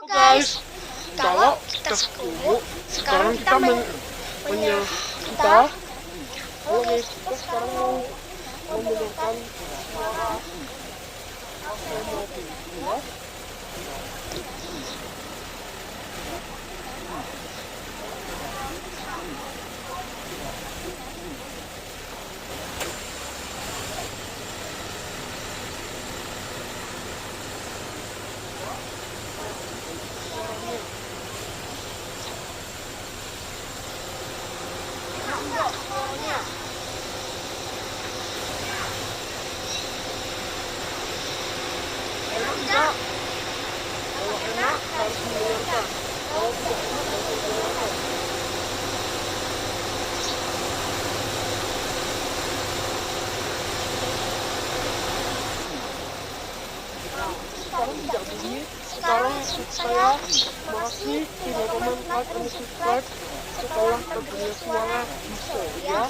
guys, kalau kita sekubu, sekarang kita kita halo guys, kita sekarang mau mendengarkan suara mobil ya. Kalau enak harus mendengarkan. Kalau tidak enak harus mendengarkan. Sekarang tidak bunyi. Sekarang saya makasih teman-teman like dan subscribe setelah terpunya suara bisa ya.